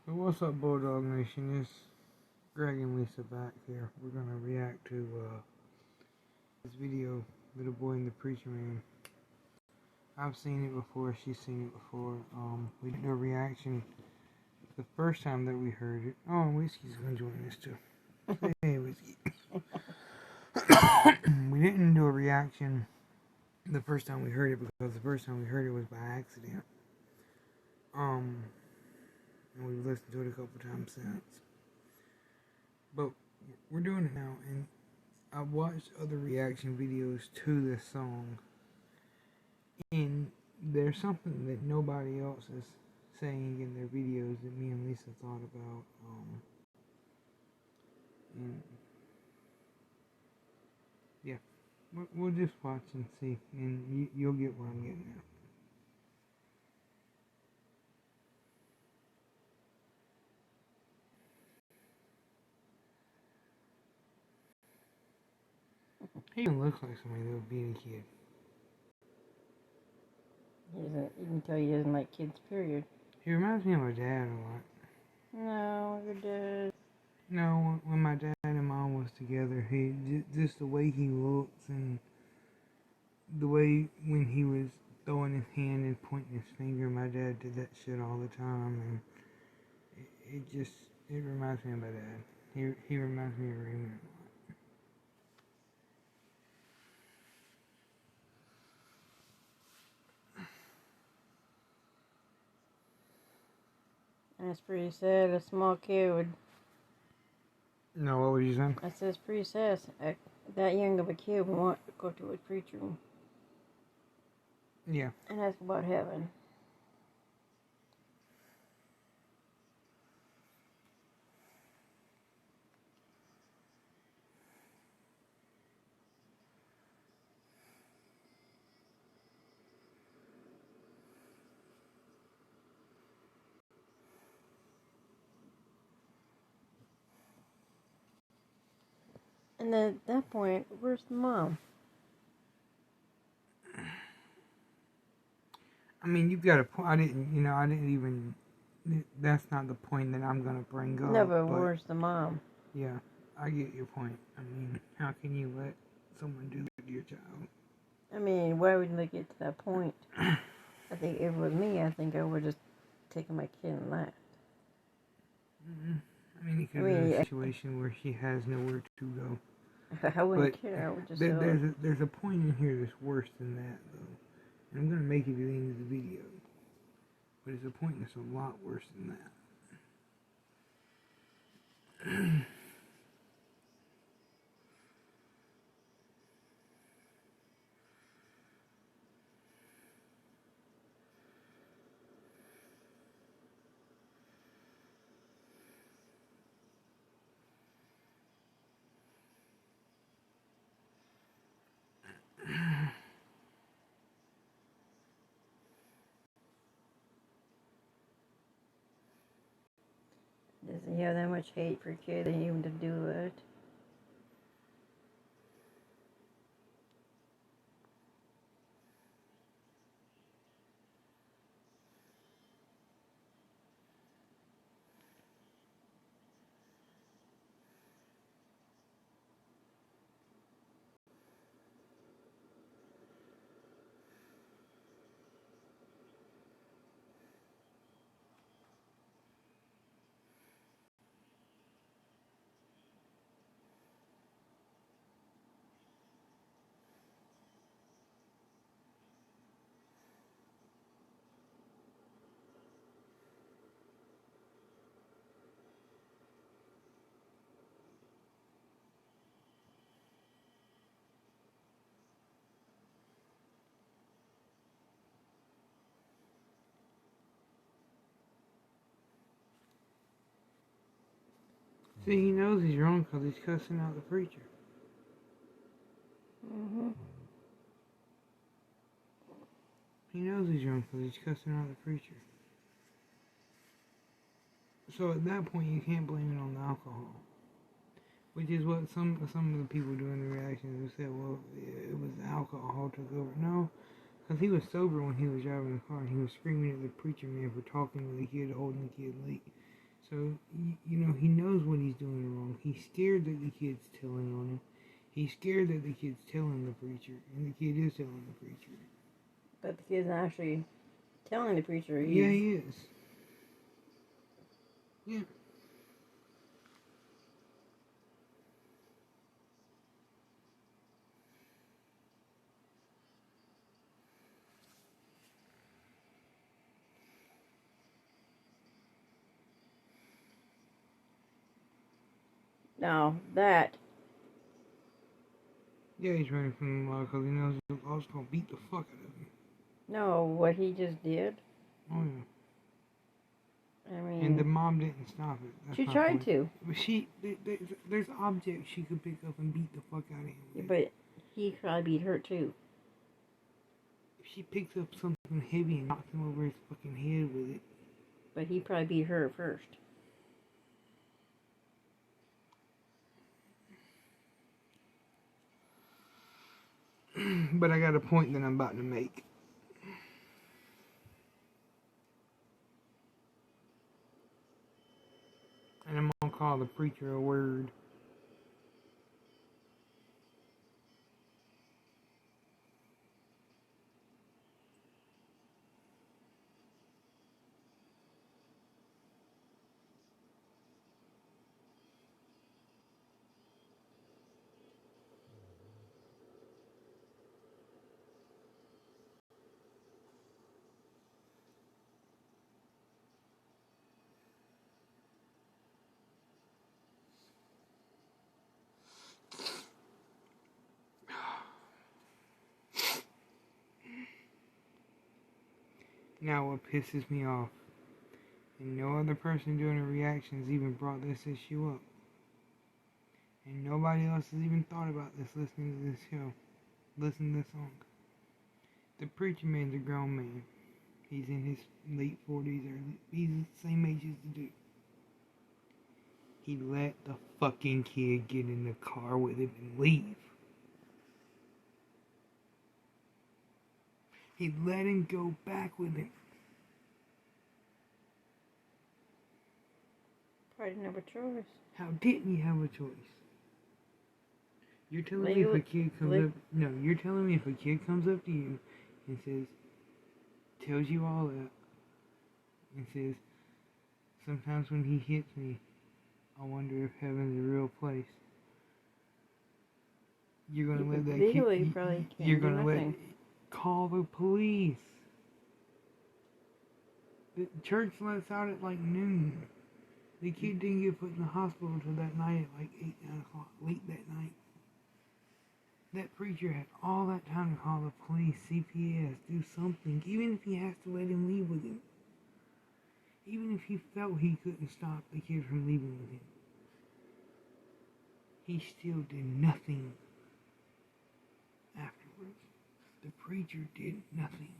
So what's up, Bulldog Nation? It's Greg and Lisa back here. We're gonna react to this video, Little Boy and the Preacher Man. I've seen it before, she's seen it before. We did a reaction the first time that we heard it. Oh, and Whiskey's gonna join us too. Say hey, Whiskey. We didn't do a reaction the first time we heard it because the first time we heard it was by accident. And we've listened to it a couple times since. But we're doing it now, and I've watched other reaction videos to this song, and there's something that nobody else is saying in their videos that me and Lisa thought about. And yeah, we'll just watch and see, and you'll get what I'm getting at. He even looks like somebody that would be a kid. You can tell he doesn't like kids, period. He reminds me of my dad a lot. No, your dad. No, when my dad and mom was together, just the way he looks and the way when he was throwing his hand and pointing his finger, my dad did that shit all the time, and it reminds me of my dad. He reminds me of Raymond. That's pretty sad. A small kid would. No, what were you saying? I said it's pretty sad. That young of a kid would want to go to a preacher room. Yeah. And ask about heaven. And then at that point, where's the mom? I mean, you've got a point. I didn't even. That's not the point that I'm gonna bring up. No, but where's the mom? Yeah, I get your point. I mean, how can you let someone do that to your child? I mean, why would they get to that point? I think if it was me, I think I would just take my kid and left. I mean, it could be a situation where she has nowhere to go. I wouldn't care. I would just there's a point in here that's worse than that, though. And I'm going to make it at the end of the video. But there's a point that's a lot worse than that. Does he have that much hate for kids even to do it? See, he knows he's wrong because he's cussing out the preacher. He knows he's wrong because he's cussing out the preacher. So at that point, you can't blame it on the alcohol. Which is what some of the people doing the reactions who said, well, it was the alcohol took over. No, because he was sober when he was driving the car, and he was screaming at the preacher man for talking to the kid, holding the kid late. So, he knows what he's doing wrong. He's scared that the kid's telling on him. He's scared that the kid's telling the preacher, and the kid is telling the preacher. But the kid's actually telling the preacher. Yeah, he is. Yeah. Now, that... Yeah, he's running from the law because he knows the law's going to beat the fuck out of him. No, what he just did. Oh, yeah. I mean... And the mom didn't stop it. That's she my tried point. to. But there's objects she could pick up and beat the fuck out of him with. Yeah, but he probably beat her too. If she picks up something heavy and knocks him over his fucking head with it. But he probably beat her first. But I got a point that I'm about to make. And I'm gonna call the preacher a word. Now what pisses me off, and no other person doing the reactions even brought this issue up. And nobody else has even thought about this listening to this show. Listen to this song. The preacher man's a grown man. He's in his late 40s, or he's the same age as the dude. He let the fucking kid get in the car with him and leave. He let him go back with him. Probably didn't have a choice. How didn't you have a choice? You're telling me if a kid comes up... No, you're telling me if a kid comes up to you and says... Tells you all that. And says... Sometimes when he hits me, I wonder if heaven's a real place. You're gonna let that kid... Probably can't You're gonna do nothing. Call the police. The church lets out at like noon. The kid didn't get put in the hospital until that night at like 8, 9 o'clock, late that night. That preacher had all that time to call the police, CPS, do something, even if he has to let him leave with him. Even if he felt he couldn't stop the kid from leaving with him. He still did nothing afterwards. The preacher did nothing.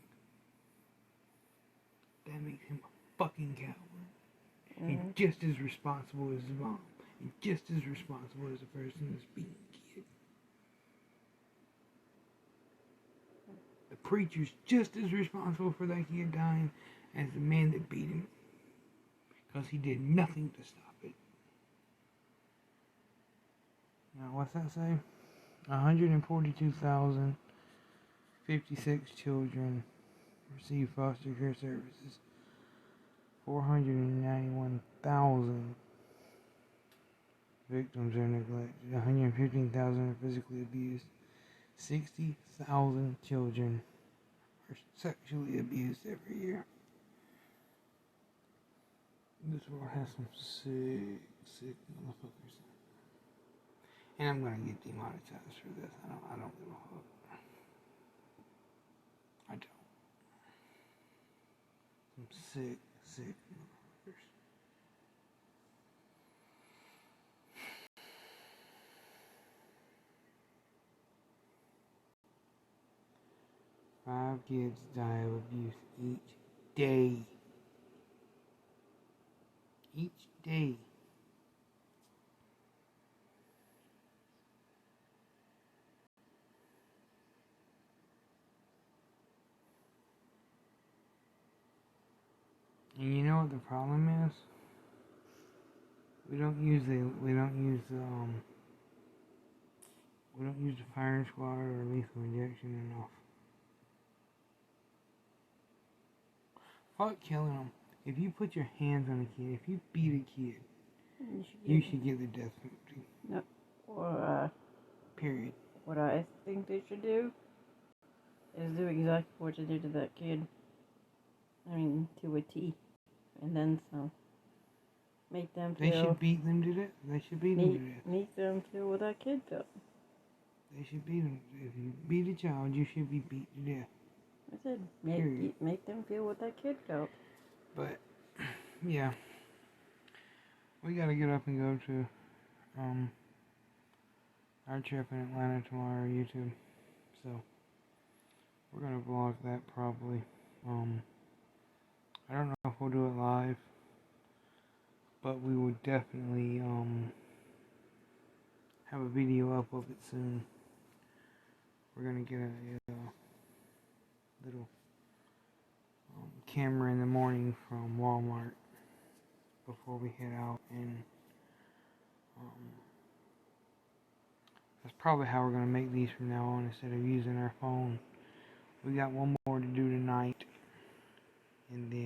That makes him a fucking coward. He's just as responsible as his mom. And just as responsible as the person that's beating the kid. The preacher's just as responsible for that kid dying as the man that beat him. Because he did nothing to stop it. Now, what's that say? 142,056 children receive foster care services. 491,000 victims are neglected. 115,000 are physically abused. 60,000 children are sexually abused every year. This world has some sick motherfuckers. And I'm gonna get demonetized for this. I don't give a fuck. I don't. Some sick motherfuckers. Five kids die of abuse each day. Each day. And you know what the problem is? We don't use the firing squad or lethal injection enough. Fuck killing them. If you put your hands on a kid, if you beat a kid, you should get the death penalty. No. Or, period. What I think they should do is do exactly what you did to that kid. I mean, to a T. And then some. Make them feel... They should beat them to death. They should beat them to death. Make them feel what that kid felt. They should beat them. If you beat a child, you should be beat to death. I said, make them feel what that kid felt. But, yeah. We gotta get up and go to, our trip in Atlanta tomorrow, YouTube. So, we're gonna vlog that probably. I don't know if we'll do it live, but we will definitely, have a video up of it soon. We're gonna get a little camera in the morning from Walmart before we head out, and that's probably how we're gonna make these from now on instead of using our phone. We got one more to do tonight, and then